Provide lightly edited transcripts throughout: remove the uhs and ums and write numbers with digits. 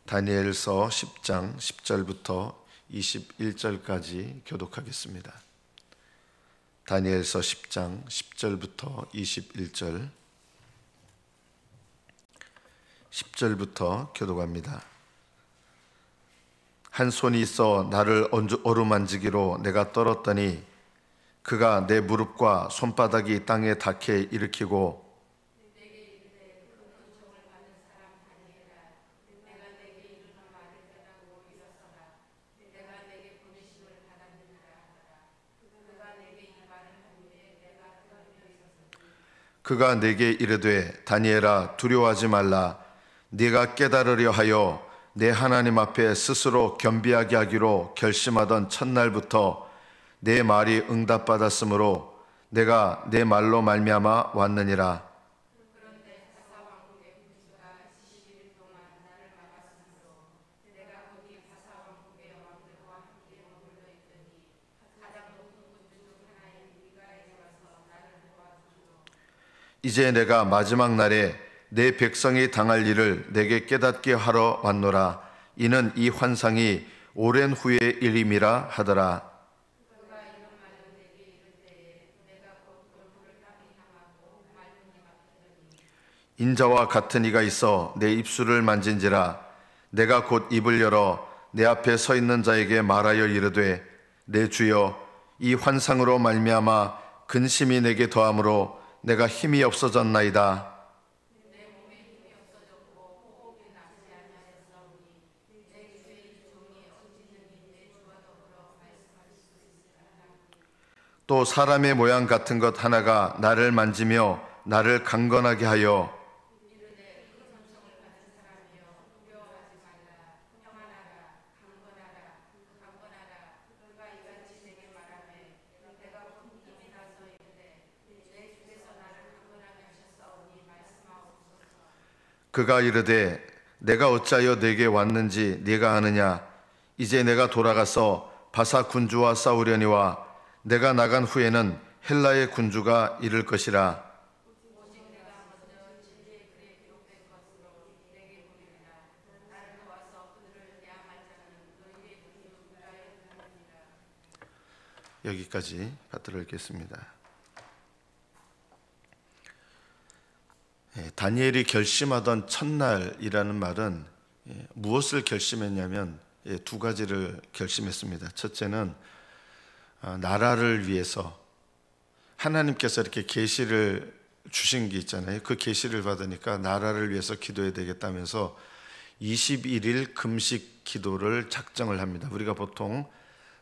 다니엘서 10장 10절부터 21절까지 교독하겠습니다. 다니엘서 10장 10절부터 21절 10절부터 교독합니다. 한 손이 있어 나를 어루만지기로 내가 떨었더니 그가 내 무릎과 손바닥이 땅에 닿게 일으키고 그가 내게 이르되 다니엘아 두려워하지 말라. 네가 깨달으려 하여 내 하나님 앞에 스스로 겸비하게 하기로 결심하던 첫날부터 내 말이 응답받았으므로 내가 내 말로 말미암아 왔느니라. 이제 내가 마지막 날에 내 백성이 당할 일을 내게 깨닫게 하러 왔노라. 이는 이 환상이 오랜 후의 일임이라 하더라. 인자와 같은 이가 있어 내 입술을 만진지라. 내가 곧 입을 열어 내 앞에 서 있는 자에게 말하여 이르되 내 주여 이 환상으로 말미암아 근심이 내게 더함으로 내가 힘이 없어졌나이다. 또 사람의 모양 같은 것 하나가 나를 만지며 나를 강건하게 하여 그가 이르되 내가 어찌하여 내게 왔는지 네가 아느냐. 이제 내가 돌아가서 바사 군주와 싸우려니와 내가 나간 후에는 헬라의 군주가 이를 것이라. 여기까지 받들어 읽겠습니다. 다니엘이 결심하던 첫날이라는 말은 무엇을 결심했냐면 두 가지를 결심했습니다. 첫째는 나라를 위해서 하나님께서 이렇게 계시를 주신 게 있잖아요. 그 계시를 받으니까 나라를 위해서 기도해야 되겠다면서 21일 금식 기도를 작정을 합니다. 우리가 보통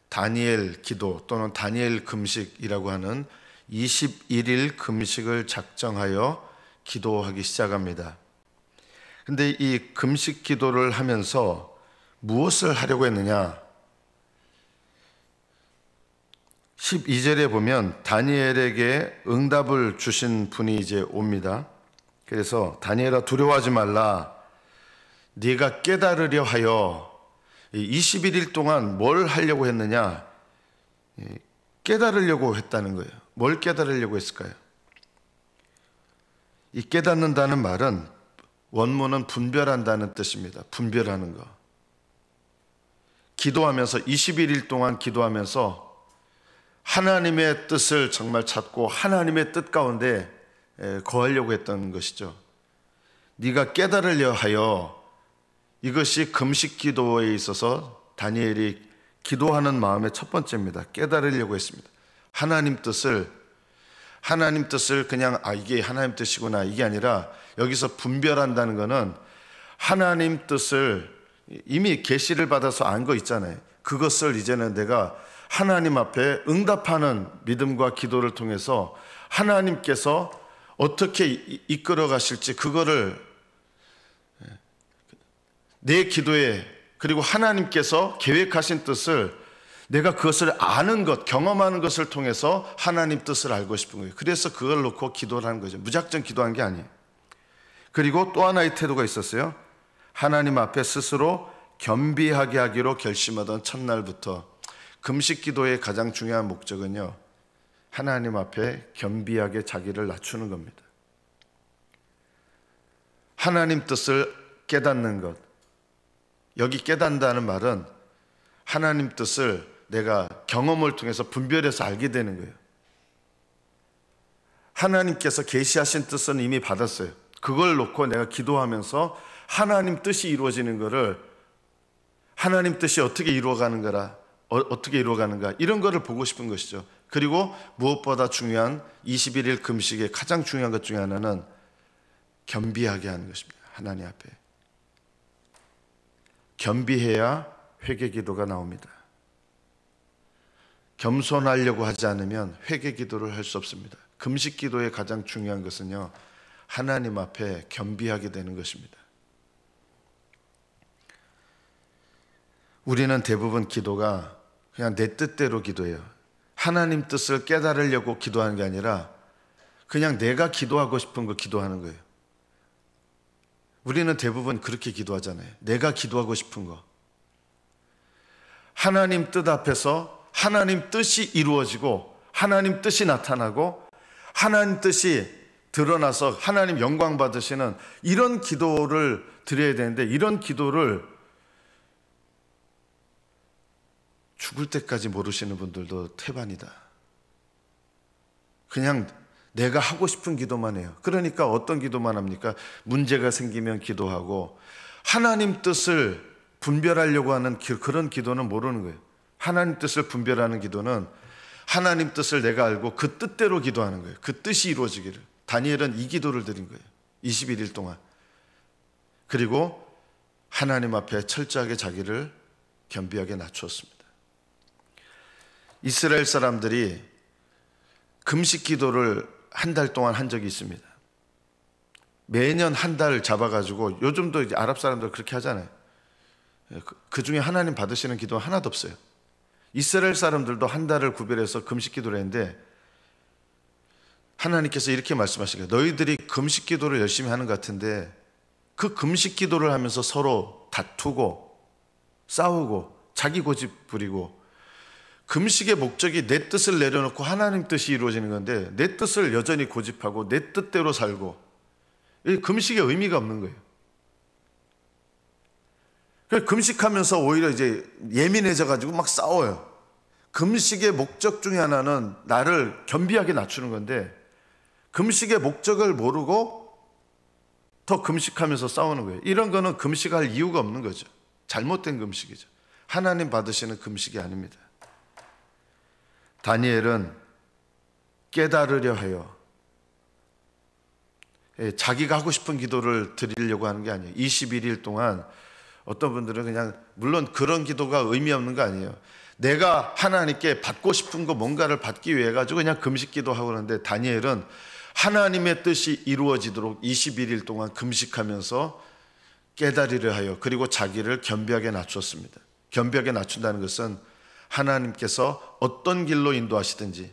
다니엘 기도 또는 다니엘 금식이라고 하는 21일 금식을 작정하여 기도하기 시작합니다. 근데 이 금식 기도를 하면서 무엇을 하려고 했느냐? 12절에 보면 다니엘에게 응답을 주신 분이 이제 옵니다. 그래서 다니엘아 두려워하지 말라. 네가 깨달으려 하여 21일 동안 뭘 하려고 했느냐? 깨달으려고 했다는 거예요. 뭘 깨달으려고 했을까요? 이 깨닫는다는 말은 원문은 분별한다는 뜻입니다. 분별하는 거. 기도하면서 21일 동안 기도하면서 하나님의 뜻을 정말 찾고 하나님의 뜻 가운데 거하려고 했던 것이죠. 네가 깨달으려 하여, 이것이 금식 기도에 있어서 다니엘이 기도하는 마음의 첫 번째입니다. 깨달으려고 했습니다. 하나님 뜻을 그냥 이게 하나님 뜻이구나 이게 아니라 여기서 분별한다는 것은 하나님 뜻을 이미 계시를 받아서 안 거 있잖아요. 그것을 이제는 내가 하나님 앞에 응답하는 믿음과 기도를 통해서 하나님께서 어떻게 이끌어 가실지 그거를 내 기도에, 그리고 하나님께서 계획하신 뜻을 내가 그것을 아는 것, 경험하는 것을 통해서 하나님 뜻을 알고 싶은 거예요. 그래서 그걸 놓고 기도를 하는 거죠. 무작정 기도한 게 아니에요. 그리고 또 하나의 태도가 있었어요. 하나님 앞에 스스로 겸비하게 하기로 결심하던 첫날부터. 금식 기도의 가장 중요한 목적은요, 하나님 앞에 겸비하게 자기를 낮추는 겁니다. 하나님 뜻을 깨닫는 것, 여기 깨닫는다는 말은 하나님 뜻을 내가 경험을 통해서 분별해서 알게 되는 거예요. 하나님께서 계시하신 뜻은 이미 받았어요. 그걸 놓고 내가 기도하면서 하나님 뜻이 이루어지는 거를, 하나님 뜻이 어떻게 이루어가는가 이런 거를 보고 싶은 것이죠. 그리고 무엇보다 중요한 21일 금식의 가장 중요한 것 중에 하나는 겸비하게 하는 것입니다. 하나님 앞에 겸비해야 회개 기도가 나옵니다. 겸손하려고 하지 않으면 회개 기도를 할 수 없습니다. 금식 기도의 가장 중요한 것은요, 하나님 앞에 겸비하게 되는 것입니다. 우리는 대부분 기도가 그냥 내 뜻대로 기도해요. 하나님 뜻을 깨달으려고 기도하는 게 아니라 그냥 내가 기도하고 싶은 거 기도하는 거예요. 우리는 대부분 그렇게 기도하잖아요. 내가 기도하고 싶은 거. 하나님 뜻 앞에서 하나님 뜻이 이루어지고 하나님 뜻이 나타나고 하나님 뜻이 드러나서 하나님 영광 받으시는 이런 기도를 드려야 되는데, 이런 기도를 죽을 때까지 모르시는 분들도 태반이다. 그냥 내가 하고 싶은 기도만 해요. 그러니까 어떤 기도만 합니까? 문제가 생기면 기도하고, 하나님 뜻을 분별하려고 하는 그런 기도는 모르는 거예요. 하나님 뜻을 분별하는 기도는 하나님 뜻을 내가 알고 그 뜻대로 기도하는 거예요. 그 뜻이 이루어지기를. 다니엘은 이 기도를 드린 거예요. 21일 동안. 그리고 하나님 앞에 철저하게 자기를 겸비하게 낮추었습니다. 이스라엘 사람들이 금식 기도를 한 달 동안 한 적이 있습니다. 매년 한 달 잡아가지고, 요즘도 이제 아랍 사람들 그렇게 하잖아요. 그 중에 하나님 받으시는 기도 하나도 없어요. 이스라엘 사람들도 한 달을 구별해서 금식 기도를 했는데, 하나님께서 이렇게 말씀하시거든요. 너희들이 금식 기도를 열심히 하는 것 같은데 그 금식 기도를 하면서 서로 다투고 싸우고 자기 고집 부리고, 금식의 목적이 내 뜻을 내려놓고 하나님 뜻이 이루어지는 건데 내 뜻을 여전히 고집하고 내 뜻대로 살고, 이 금식의 의미가 없는 거예요. 그래서 금식하면서 오히려 이제 예민해져 가지고 막 싸워요. 금식의 목적 중에 하나는 나를 겸비하게 낮추는 건데, 금식의 목적을 모르고 더 금식하면서 싸우는 거예요. 이런 거는 금식할 이유가 없는 거죠. 잘못된 금식이죠. 하나님 받으시는 금식이 아닙니다. 다니엘은 깨달으려 해요. 자기가 하고 싶은 기도를 드리려고 하는 게 아니에요. 21일 동안 어떤 분들은 그냥, 물론 그런 기도가 의미 없는 거 아니에요. 내가 하나님께 받고 싶은 거 뭔가를 받기 위해 가지고 그냥 금식 기도하고 그러는데, 다니엘은 하나님의 뜻이 이루어지도록 21일 동안 금식하면서 깨달으려 하여, 그리고 자기를 겸비하게 낮췄습니다. 겸비하게 낮춘다는 것은 하나님께서 어떤 길로 인도하시든지,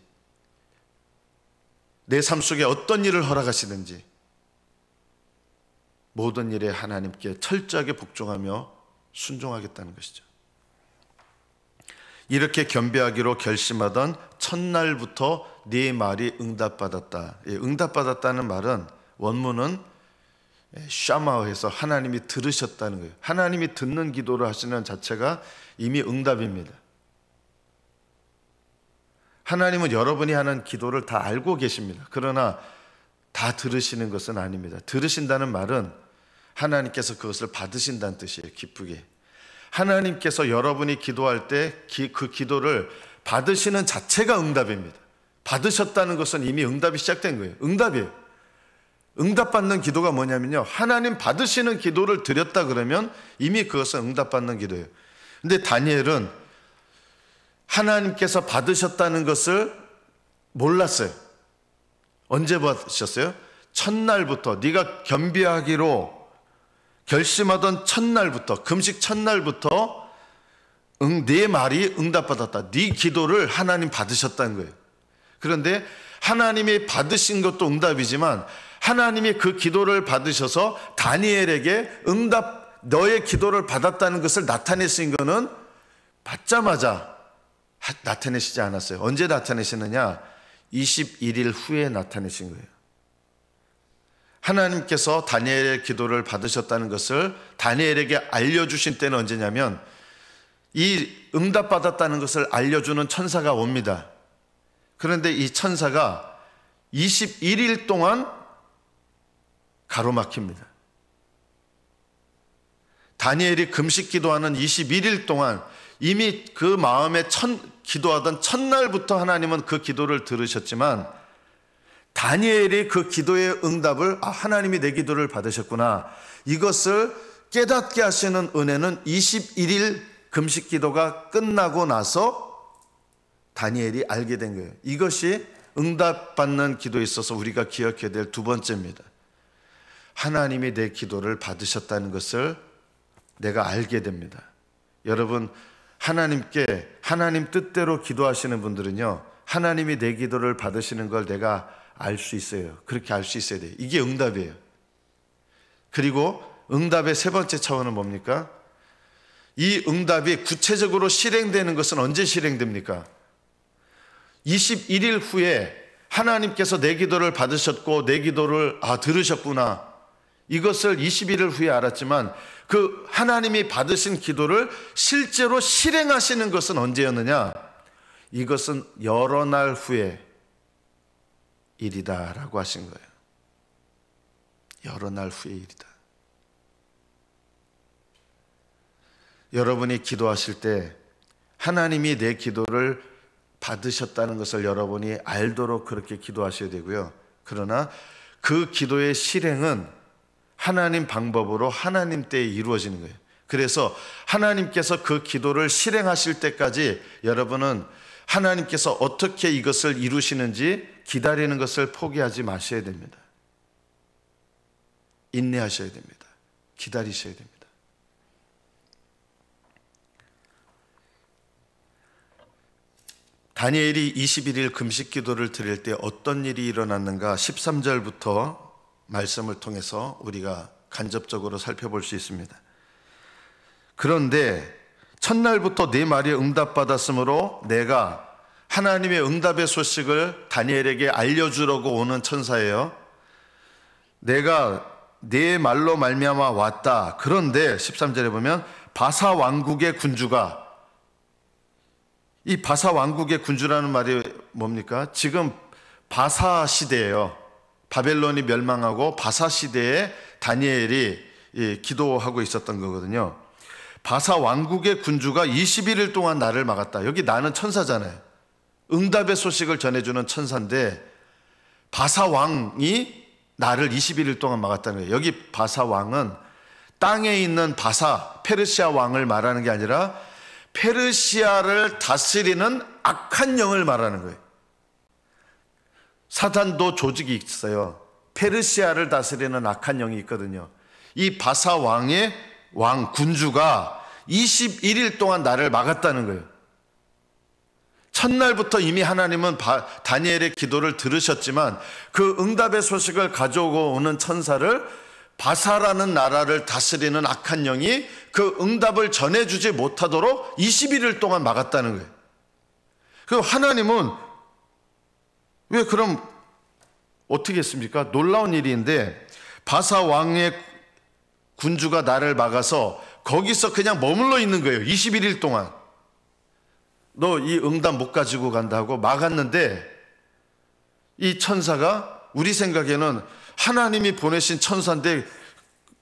내 삶 속에 어떤 일을 허락하시든지 모든 일에 하나님께 철저하게 복종하며 순종하겠다는 것이죠. 이렇게 겸비하기로 결심하던 첫날부터 네 말이 응답받았다. 응답받았다는 말은 원문은 샤마어에서 하나님이 들으셨다는 거예요. 하나님이 듣는 기도를 하시는 자체가 이미 응답입니다. 하나님은 여러분이 하는 기도를 다 알고 계십니다. 그러나 다 들으시는 것은 아닙니다. 들으신다는 말은 하나님께서 그것을 받으신다는 뜻이에요. 기쁘게. 하나님께서 여러분이 기도할 때 그 기도를 받으시는 자체가 응답입니다. 받으셨다는 것은 이미 응답이 시작된 거예요. 응답이에요. 응답받는 기도가 뭐냐면요, 하나님 받으시는 기도를 드렸다 그러면 이미 그것은 응답받는 기도예요. 근데 다니엘은 하나님께서 받으셨다는 것을 몰랐어요. 언제 받으셨어요? 첫날부터, 네가 겸비하기로 결심하던 첫날부터, 금식 첫날부터 네 말이 응답받았다. 네 기도를 하나님 받으셨다는 거예요. 그런데 하나님이 받으신 것도 응답이지만 하나님이 그 기도를 받으셔서 다니엘에게 너의 기도를 받았다는 것을 나타내신 것은 받자마자 나타내시지 않았어요. 언제 나타내시느냐? 21일 후에 나타내신 거예요. 하나님께서 다니엘의 기도를 받으셨다는 것을 다니엘에게 알려주신 때는 언제냐면 이 응답받았다는 것을 알려주는 천사가 옵니다. 그런데 이 천사가 21일 동안 가로막힙니다. 다니엘이 금식 기도하는 21일 동안 이미 그 마음에 기도하던 첫날부터 하나님은 그 기도를 들으셨지만 다니엘이 그 기도의 응답을 하나님이 내 기도를 받으셨구나, 이것을 깨닫게 하시는 은혜는 21일 금식 기도가 끝나고 나서 다니엘이 알게 된 거예요. 이것이 응답받는 기도에 있어서 우리가 기억해야 될 두 번째입니다. 하나님이 내 기도를 받으셨다는 것을 내가 알게 됩니다. 여러분, 하나님께 하나님 뜻대로 기도하시는 분들은요, 하나님이 내 기도를 받으시는 걸 내가 알 수 있어요. 그렇게 알 수 있어야 돼요. 이게 응답이에요. 그리고 응답의 세 번째 차원은 뭡니까? 이 응답이 구체적으로 실행되는 것은 언제 실행됩니까? 21일 후에 하나님께서 내 기도를 받으셨고 내 기도를 들으셨구나, 이것을 21일 후에 알았지만 그 하나님이 받으신 기도를 실제로 실행하시는 것은 언제였느냐? 이것은 여러 날 후에 일이다 라고 하신 거예요. 여러 날 후의 일이다. 여러분이 기도하실 때 하나님이 내 기도를 받으셨다는 것을 여러분이 알도록 그렇게 기도하셔야 되고요. 그러나 그 기도의 실행은 하나님 방법으로 하나님 때에 이루어지는 거예요. 그래서 하나님께서 그 기도를 실행하실 때까지 여러분은 하나님께서 어떻게 이것을 이루시는지 기다리는 것을 포기하지 마셔야 됩니다. 인내하셔야 됩니다. 기다리셔야 됩니다. 다니엘이 21일 금식 기도를 드릴 때 어떤 일이 일어났는가 13절부터 말씀을 통해서 우리가 간접적으로 살펴볼 수 있습니다. 그런데 첫날부터 네 말이 응답받았으므로 내가 하나님의 응답의 소식을 다니엘에게 알려주려고 오는 천사예요. 내가 네 말로 말미암아 왔다. 그런데 13절에 보면 바사 왕국의 군주가, 이 바사 왕국의 군주라는 말이 뭡니까? 지금 바사 시대예요. 바벨론이 멸망하고 바사 시대에 다니엘이 기도하고 있었던 거거든요. 바사 왕국의 군주가 21일 동안 나를 막았다. 여기 나는 천사잖아요. 응답의 소식을 전해주는 천사인데 바사 왕이 나를 21일 동안 막았다는 거예요. 여기 바사 왕은 땅에 있는 바사 페르시아 왕을 말하는 게 아니라 페르시아를 다스리는 악한 영을 말하는 거예요. 사단도 조직이 있어요. 페르시아를 다스리는 악한 영이 있거든요. 이 바사 왕의 왕 군주가 21일 동안 나를 막았다는 거예요. 첫날부터 이미 하나님은 다니엘의 기도를 들으셨지만 그 응답의 소식을 가져오고 오는 천사를 바사라는 나라를 다스리는 악한 영이 그 응답을 전해주지 못하도록 21일 동안 막았다는 거예요. 그럼 하나님은 왜 그럼 어떻게 했습니까? 놀라운 일인데 바사 왕의 군주가 나를 막아서 거기서 그냥 머물러 있는 거예요. 21일 동안. 너 이 응답 못 가지고 간다고 막았는데 이 천사가 우리 생각에는 하나님이 보내신 천사인데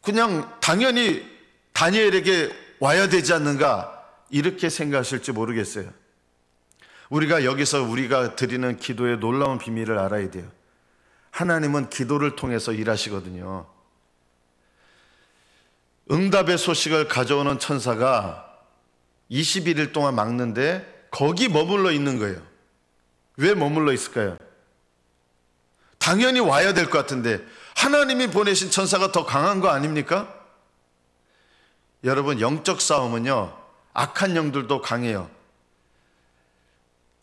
그냥 당연히 다니엘에게 와야 되지 않는가, 이렇게 생각하실지 모르겠어요. 우리가 여기서 우리가 드리는 기도의 놀라운 비밀을 알아야 돼요. 하나님은 기도를 통해서 일하시거든요. 응답의 소식을 가져오는 천사가 21일 동안 막는데 거기 머물러 있는 거예요. 왜 머물러 있을까요? 당연히 와야 될 것 같은데 하나님이 보내신 천사가 더 강한 거 아닙니까? 여러분, 영적 싸움은요, 악한 영들도 강해요.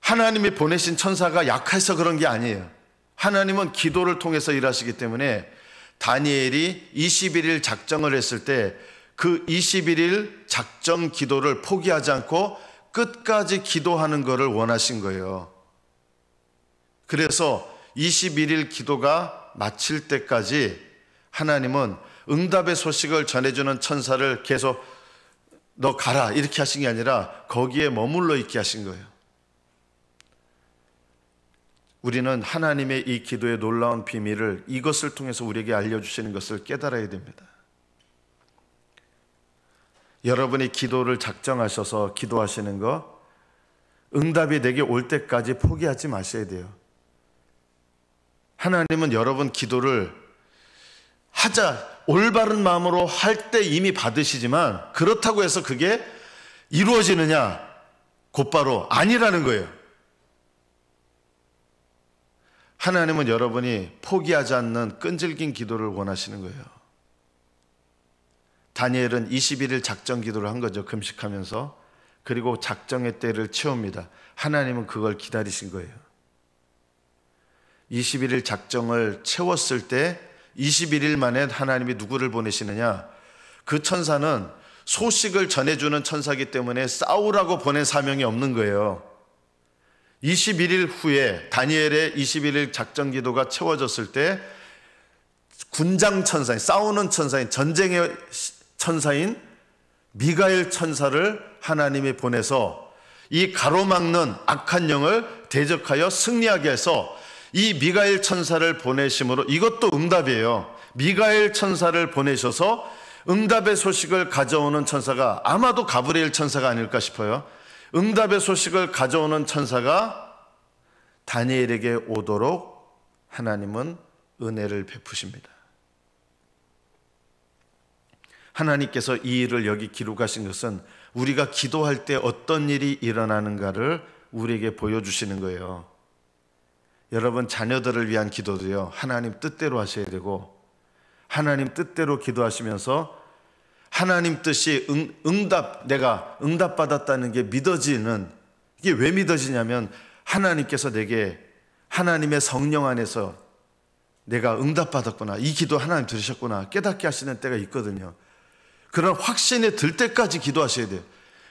하나님이 보내신 천사가 약해서 그런 게 아니에요. 하나님은 기도를 통해서 일하시기 때문에 다니엘이 21일 작정을 했을 때 그 21일 작정 기도를 포기하지 않고 끝까지 기도하는 것을 원하신 거예요. 그래서 21일 기도가 마칠 때까지 하나님은 응답의 소식을 전해주는 천사를 계속 너 가라 이렇게 하신 게 아니라 거기에 머물러 있게 하신 거예요. 우리는 하나님의 이 기도의 놀라운 비밀을 이것을 통해서 우리에게 알려주시는 것을 깨달아야 됩니다. 여러분이 기도를 작정하셔서 기도하시는 거, 응답이 내게 올 때까지 포기하지 마셔야 돼요. 하나님은 여러분 기도를 올바른 마음으로 할 때 이미 받으시지만 그렇다고 해서 그게 이루어지느냐? 곧바로 아니라는 거예요. 하나님은 여러분이 포기하지 않는 끈질긴 기도를 원하시는 거예요. 다니엘은 21일 작정 기도를 한 거죠. 금식하면서. 그리고 작정의 때를 채웁니다. 하나님은 그걸 기다리신 거예요. 21일 작정을 채웠을 때 21일 만에 하나님이 누구를 보내시느냐? 그 천사는 소식을 전해주는 천사이기 때문에 싸우라고 보낸 사명이 없는 거예요. 21일 후에 다니엘의 21일 작정 기도가 채워졌을 때 군장 천사인, 싸우는 천사인, 전쟁의 천사인 미가엘 천사를 하나님이 보내서 이 가로막는 악한 영을 대적하여 승리하게 해서 이 미가엘 천사를 보내심으로, 이것도 응답이에요. 미가엘 천사를 보내셔서 응답의 소식을 가져오는 천사가 아마도 가브리엘 천사가 아닐까 싶어요. 응답의 소식을 가져오는 천사가 다니엘에게 오도록 하나님은 은혜를 베푸십니다. 하나님께서 이 일을 여기 기록하신 것은 우리가 기도할 때 어떤 일이 일어나는가를 우리에게 보여주시는 거예요. 여러분 자녀들을 위한 기도도요, 하나님 뜻대로 하셔야 되고, 하나님 뜻대로 기도하시면서 하나님 뜻이 내가 응답받았다는 게 믿어지는, 이게 왜 믿어지냐면 하나님께서 내게 하나님의 성령 안에서 내가 응답받았구나, 이 기도 하나님 들으셨구나 깨닫게 하시는 때가 있거든요. 그런 확신이 들 때까지 기도하셔야 돼요.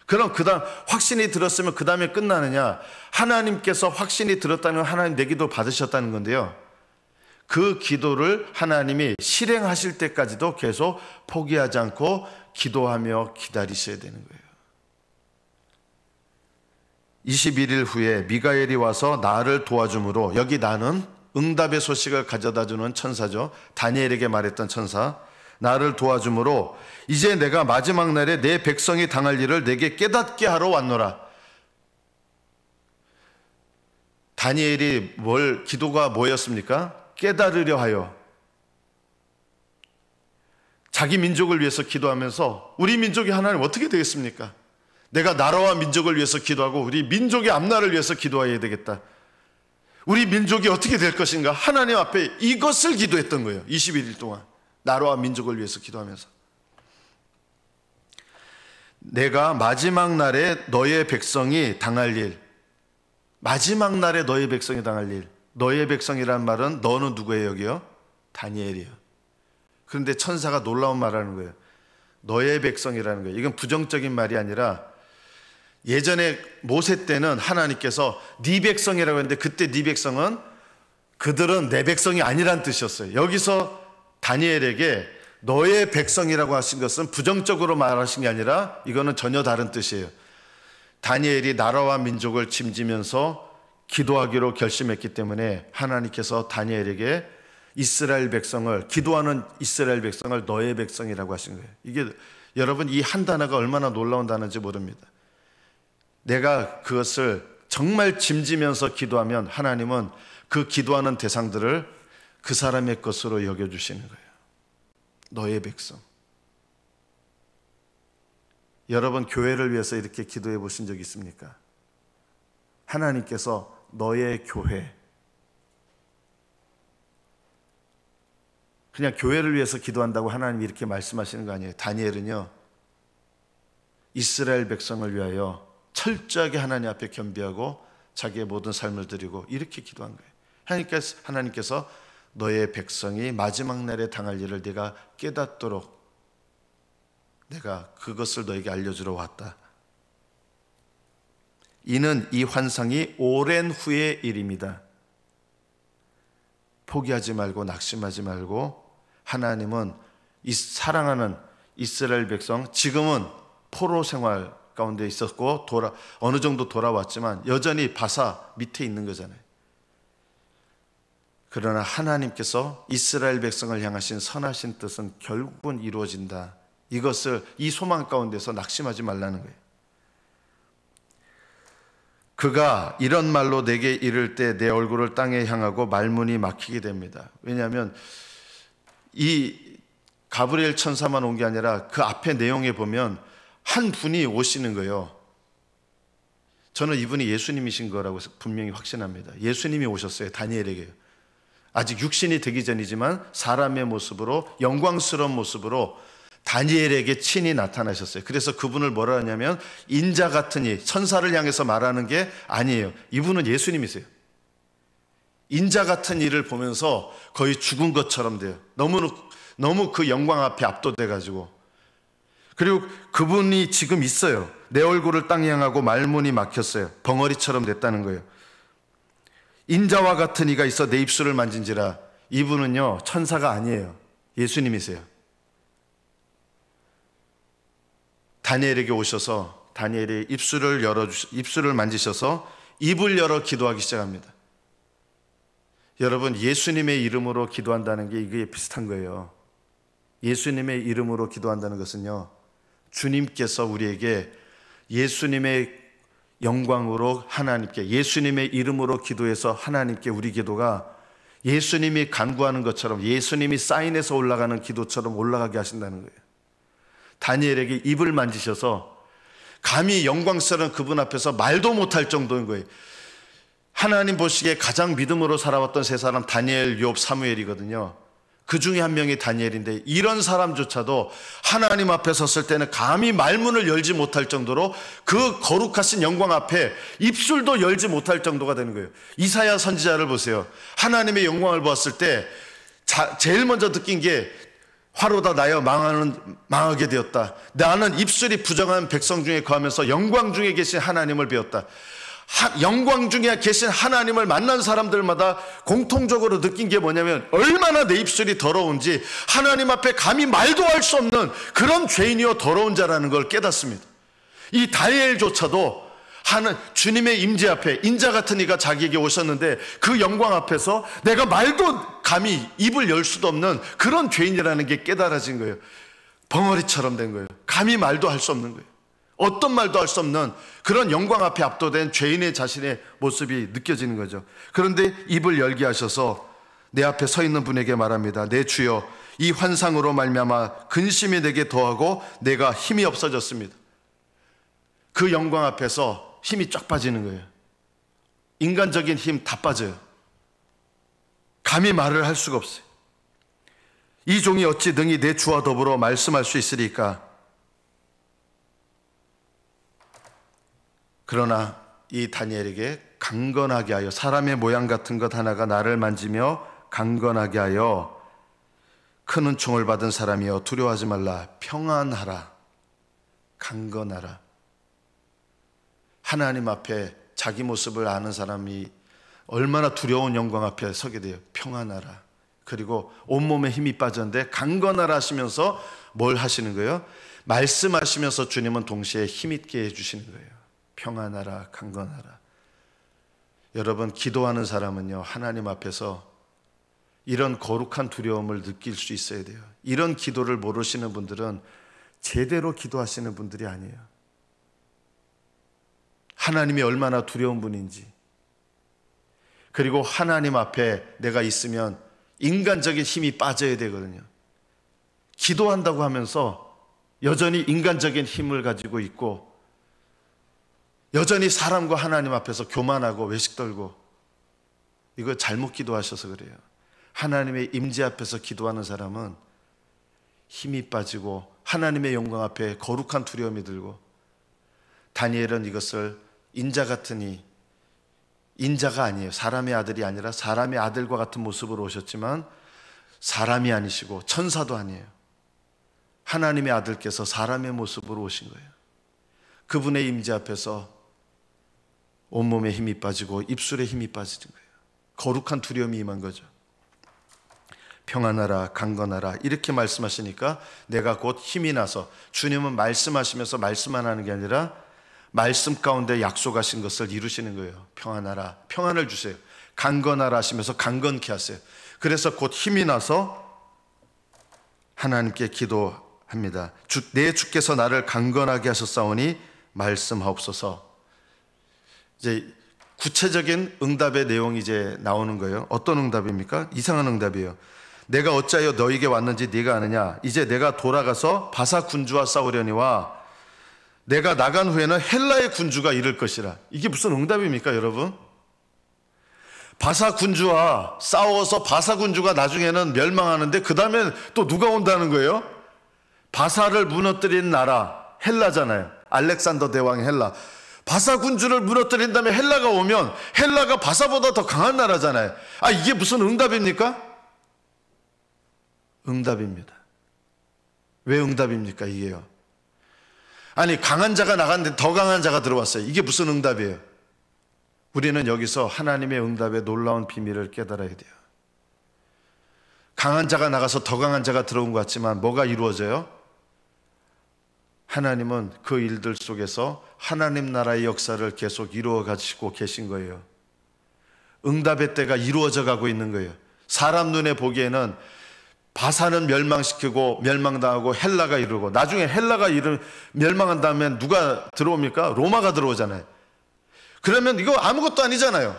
그럼 그 다음 확신이 들었으면 그 다음에 끝나느냐? 하나님께서 확신이 들었다는 건 하나님 내 기도 받으셨다는 건데요, 그 기도를 하나님이 실행하실 때까지도 계속 포기하지 않고 기도하며 기다리셔야 되는 거예요. 21일 후에 미가엘이 와서 나를 도와줌으로, 여기 나는 응답의 소식을 가져다주는 천사죠. 다니엘에게 말했던 천사. 나를 도와줌으로 이제 내가 마지막 날에 내 백성이 당할 일을 내게 깨닫게 하러 왔노라. 다니엘이 기도가 뭐였습니까? 깨달으려 하여, 자기 민족을 위해서 기도하면서 우리 민족이 하나님 어떻게 되겠습니까? 내가 나라와 민족을 위해서 기도하고 우리 민족의 앞날을 위해서 기도해야 되겠다. 우리 민족이 어떻게 될 것인가? 하나님 앞에 이것을 기도했던 거예요. 21일 동안 나라와 민족을 위해서 기도하면서, 내가 마지막 날에 너의 백성이 당할 일, 마지막 날에 너의 백성이 당할 일, 너의 백성이란 말은 너는 누구예요? 여기요? 다니엘이요. 그런데 천사가 놀라운 말하는 거예요. 너의 백성이라는 거예요. 이건 부정적인 말이 아니라, 예전에 모세 때는 하나님께서 네 백성이라고 했는데 그때 네 백성은 그들은 내 백성이 아니란 뜻이었어요. 여기서 다니엘에게 너의 백성이라고 하신 것은 부정적으로 말하신 게 아니라 이거는 전혀 다른 뜻이에요. 다니엘이 나라와 민족을 짐지면서 기도하기로 결심했기 때문에 하나님께서 다니엘에게 이스라엘 백성을, 기도하는 이스라엘 백성을 너의 백성이라고 하신 거예요. 이게 여러분 이 한 단어가 얼마나 놀라운 단어인지 모릅니다. 내가 그것을 정말 짐지면서 기도하면 하나님은 그 기도하는 대상들을 그 사람의 것으로 여겨주시는 거예요. 너의 백성. 여러분 교회를 위해서 이렇게 기도해 보신 적 있습니까? 하나님께서 너의 교회, 그냥 교회를 위해서 기도한다고 하나님이 이렇게 말씀하시는 거 아니에요. 다니엘은요, 이스라엘 백성을 위하여 철저하게 하나님 앞에 겸비하고 자기의 모든 삶을 드리고 이렇게 기도한 거예요. 하나님께서 너의 백성이 마지막 날에 당할 일을 네가 깨닫도록 내가 그것을 너에게 알려주러 왔다. 이는 이 환상이 오랜 후의 일입니다. 포기하지 말고 낙심하지 말고 하나님은 이 사랑하는 이스라엘 백성, 지금은 포로 생활 가운데 있었고 어느 정도 돌아왔지만 여전히 바사 밑에 있는 거잖아요. 그러나 하나님께서 이스라엘 백성을 향하신 선하신 뜻은 결국은 이루어진다. 이 소망 가운데서 낙심하지 말라는 거예요. 그가 이런 말로 내게 이를 때 내 얼굴을 땅에 향하고 말문이 막히게 됩니다. 왜냐하면 이 가브리엘 천사만 온 게 아니라 그 앞에 내용에 보면 한 분이 오시는 거예요. 저는 이분이 예수님이신 거라고 분명히 확신합니다. 예수님이 오셨어요. 다니엘에게. 아직 육신이 되기 전이지만 사람의 모습으로, 영광스러운 모습으로 다니엘에게 친히 나타나셨어요. 그래서 그분을 뭐라 하냐면 인자 같은 이, 천사를 향해서 말하는 게 아니에요. 이분은 예수님이세요. 인자 같은 이를 보면서 거의 죽은 것처럼 돼요. 너무 그 영광 앞에 압도돼 가지고. 그리고 그분이 지금 있어요. 내 얼굴을 땅에 향하고 말문이 막혔어요. 벙어리처럼 됐다는 거예요. 인자와 같은 이가 있어 내 입술을 만진지라. 이분은요 천사가 아니에요. 예수님이세요. 다니엘에게 오셔서 다니엘의 입술을 만지셔서 입을 열어 기도하기 시작합니다. 여러분, 예수님의 이름으로 기도한다는 게 이게 비슷한 거예요. 예수님의 이름으로 기도한다는 것은요, 주님께서 우리에게 예수님의 영광으로 하나님께, 예수님의 이름으로 기도해서 하나님께 우리 기도가 예수님이 간구하는 것처럼, 예수님이 사인해서 올라가는 기도처럼 올라가게 하신다는 거예요. 다니엘에게 입을 만지셔서 감히 영광스러운 그분 앞에서 말도 못할 정도인 거예요. 하나님 보시기에 가장 믿음으로 살아왔던 세 사람, 다니엘, 욥, 사무엘이거든요. 그 중에 한 명이 다니엘인데 이런 사람조차도 하나님 앞에 섰을 때는 감히 말문을 열지 못할 정도로 그 거룩하신 영광 앞에 입술도 열지 못할 정도가 되는 거예요. 이사야 선지자를 보세요. 하나님의 영광을 보았을 때 제일 먼저 느낀 게 화로다 나여 망하게 되었다. 나는 입술이 부정한 백성 중에 거하면서 영광 중에 계신 하나님을 배웠다. 영광 중에 계신 하나님을 만난 사람들마다 공통적으로 느낀 게 뭐냐면 얼마나 내 입술이 더러운지, 하나님 앞에 감히 말도 할 수 없는 그런 죄인이요 더러운 자라는 걸 깨닫습니다. 이 다니엘조차도 주님의 임재 앞에 인자 같은 이가 자기에게 오셨는데 그 영광 앞에서 내가 말도 감히 입을 열 수도 없는 그런 죄인이라는 게 깨달아진 거예요. 벙어리처럼 된 거예요. 감히 말도 할 수 없는 거예요. 어떤 말도 할 수 없는 그런 영광 앞에 압도된 죄인의 자신의 모습이 느껴지는 거죠. 그런데 입을 열게 하셔서 내 앞에 서 있는 분에게 말합니다. 내 주여, 이 환상으로 말미암아 근심이 내게 더하고 내가 힘이 없어졌습니다. 그 영광 앞에서 힘이 쫙 빠지는 거예요. 인간적인 힘 다 빠져요. 감히 말을 할 수가 없어요. 이 종이 어찌 능히 내 주와 더불어 말씀할 수 있으리까? 그러나 이 다니엘에게 강건하게 하여, 사람의 모양 같은 것 하나가 나를 만지며 강건하게 하여 큰 은총을 받은 사람이여 두려워하지 말라, 평안하라, 강건하라. 하나님 앞에 자기 모습을 아는 사람이 얼마나 두려운 영광 앞에 서게 돼요. 평안하라. 그리고 온몸에 힘이 빠졌는데 강건하라 하시면서 뭘 하시는 거예요? 말씀하시면서 주님은 동시에 힘있게 해주시는 거예요. 평안하라, 강건하라. 여러분, 기도하는 사람은요, 하나님 앞에서 이런 거룩한 두려움을 느낄 수 있어야 돼요. 이런 기도를 모르시는 분들은 제대로 기도하시는 분들이 아니에요. 하나님이 얼마나 두려운 분인지, 그리고 하나님 앞에 내가 있으면 인간적인 힘이 빠져야 되거든요. 기도한다고 하면서 여전히 인간적인 힘을 가지고 있고 여전히 사람과 하나님 앞에서 교만하고 외식 떨고, 이거 잘못 기도하셔서 그래요. 하나님의 임재 앞에서 기도하는 사람은 힘이 빠지고 하나님의 영광 앞에 거룩한 두려움이 들고, 다니엘은 이것을 인자 같으니, 인자가 아니에요. 사람의 아들이 아니라 사람의 아들과 같은 모습으로 오셨지만 사람이 아니시고 천사도 아니에요. 하나님의 아들께서 사람의 모습으로 오신 거예요. 그분의 임재 앞에서 온몸에 힘이 빠지고 입술에 힘이 빠지는 거예요. 거룩한 두려움이 임한 거죠. 평안하라, 강건하라 이렇게 말씀하시니까 내가 곧 힘이 나서, 주님은 말씀하시면서 말씀만 하는 게 아니라 말씀 가운데 약속하신 것을 이루시는 거예요. 평안하라, 평안을 주세요. 강건하라 하시면서 강건케 하세요. 그래서 곧 힘이 나서 하나님께 기도합니다. 내 주께서 나를 강건하게 하셨사오니 말씀하옵소서. 이제 구체적인 응답의 내용이 이제 나오는 거예요. 어떤 응답입니까? 이상한 응답이에요. 내가 어찌하여 너에게 왔는지 네가 아느냐? 이제 내가 돌아가서 바사 군주와 싸우려니와 내가 나간 후에는 헬라의 군주가 이를 것이라. 이게 무슨 응답입니까, 여러분? 바사 군주와 싸워서 바사 군주가 나중에는 멸망하는데 그 다음에 또 누가 온다는 거예요? 바사를 무너뜨린 나라 헬라잖아요. 알렉산더 대왕의 헬라. 바사 군주를 무너뜨린 다음에 헬라가 오면 헬라가 바사보다 더 강한 나라잖아요. 이게 무슨 응답입니까? 응답입니다. 왜 응답입니까, 이게요? 아니, 강한 자가 나갔는데 더 강한 자가 들어왔어요. 이게 무슨 응답이에요? 우리는 여기서 하나님의 응답의 놀라운 비밀을 깨달아야 돼요. 강한 자가 나가서 더 강한 자가 들어온 것 같지만 뭐가 이루어져요? 하나님은 그 일들 속에서 하나님 나라의 역사를 계속 이루어 가시고 계신 거예요. 응답의 때가 이루어져 가고 있는 거예요. 사람 눈에 보기에는 바사는 멸망시키고 멸망당하고 헬라가 이루고, 나중에 헬라가 멸망한 다음에 누가 들어옵니까? 로마가 들어오잖아요. 그러면 이거 아무것도 아니잖아요.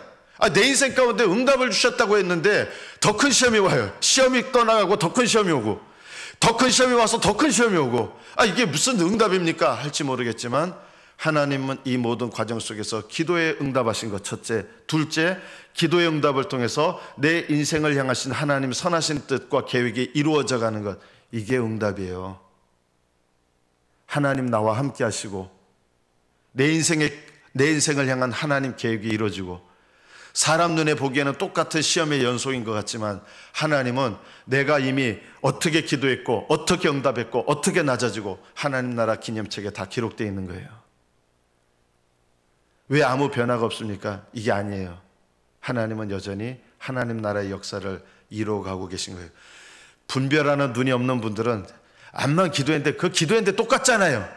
내 인생 가운데 응답을 주셨다고 했는데 더 큰 시험이 와요. 시험이 떠나가고 더 큰 시험이 오고, 더 큰 시험이 와서 더 큰 시험이 오고, 이게 무슨 응답입니까? 할지 모르겠지만 하나님은 이 모든 과정 속에서 기도에 응답하신 것, 첫째. 둘째, 기도의 응답을 통해서 내 인생을 향하신 하나님 선하신 뜻과 계획이 이루어져 가는 것, 이게 응답이에요. 하나님 나와 함께 하시고 내 인생을 향한 하나님 계획이 이루어지고, 사람 눈에 보기에는 똑같은 시험의 연속인 것 같지만 하나님은 내가 이미 어떻게 기도했고 어떻게 응답했고 어떻게 낮아지고 하나님 나라 기념책에 다 기록되어 있는 거예요. 왜 아무 변화가 없습니까? 이게 아니에요. 하나님은 여전히 하나님 나라의 역사를 이루어가고 계신 거예요. 분별하는 눈이 없는 분들은 암만 기도했는데 그 기도했는데 똑같잖아요.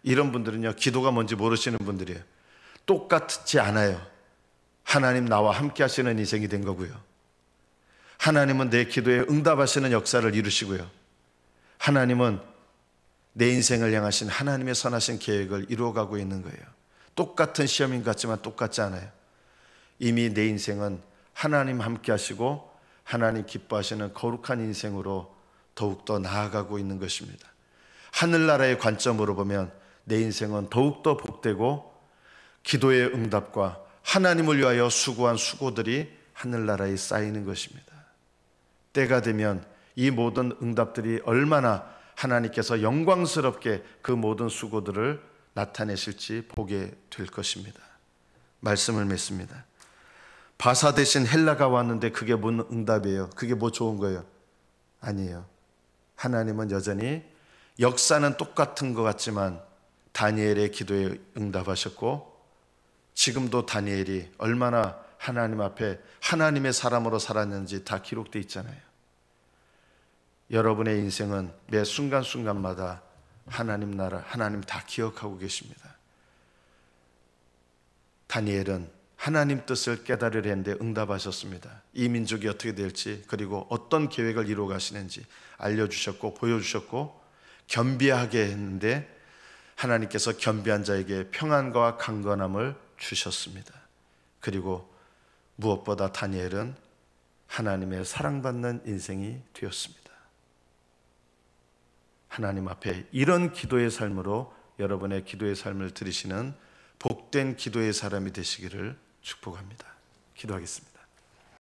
이런 분들은요, 기도가 뭔지 모르시는 분들이에요. 똑같지 않아요. 하나님 나와 함께 하시는 인생이 된 거고요. 하나님은 내 기도에 응답하시는 역사를 이루시고요. 하나님은 내 인생을 향하신 하나님의 선하신 계획을 이루어가고 있는 거예요. 똑같은 시험인 것 같지만 똑같지 않아요. 이미 내 인생은 하나님 함께 하시고 하나님 기뻐하시는 거룩한 인생으로 더욱더 나아가고 있는 것입니다. 하늘나라의 관점으로 보면 내 인생은 더욱더 복되고 기도의 응답과 하나님을 위하여 수고한 수고들이 하늘나라에 쌓이는 것입니다. 때가 되면 이 모든 응답들이 얼마나 하나님께서 영광스럽게 그 모든 수고들을 나타내실지 보게 될 것입니다. 말씀을 맺습니다. 바사 대신 헬라가 왔는데 그게 뭔 응답이에요? 그게 뭐 좋은 거예요? 아니에요. 하나님은 여전히 역사는 똑같은 것 같지만 다니엘의 기도에 응답하셨고, 지금도 다니엘이 얼마나 하나님 앞에 하나님의 사람으로 살았는지 다 기록되어 있잖아요. 여러분의 인생은 매 순간순간마다 하나님 나라, 하나님 다 기억하고 계십니다. 다니엘은 하나님 뜻을 깨달으려 했는데 응답하셨습니다. 이 민족이 어떻게 될지, 그리고 어떤 계획을 이루어 가시는지 알려주셨고 보여주셨고, 겸비하게 했는데 하나님께서 겸비한 자에게 평안과 강건함을 주셨습니다. 그리고 무엇보다 다니엘은 하나님의 사랑받는 인생이 되었습니다. 하나님 앞에 이런 기도의 삶으로 여러분의 기도의 삶을 들으시는 복된 기도의 사람이 되시기를 축복합니다. 기도하겠습니다.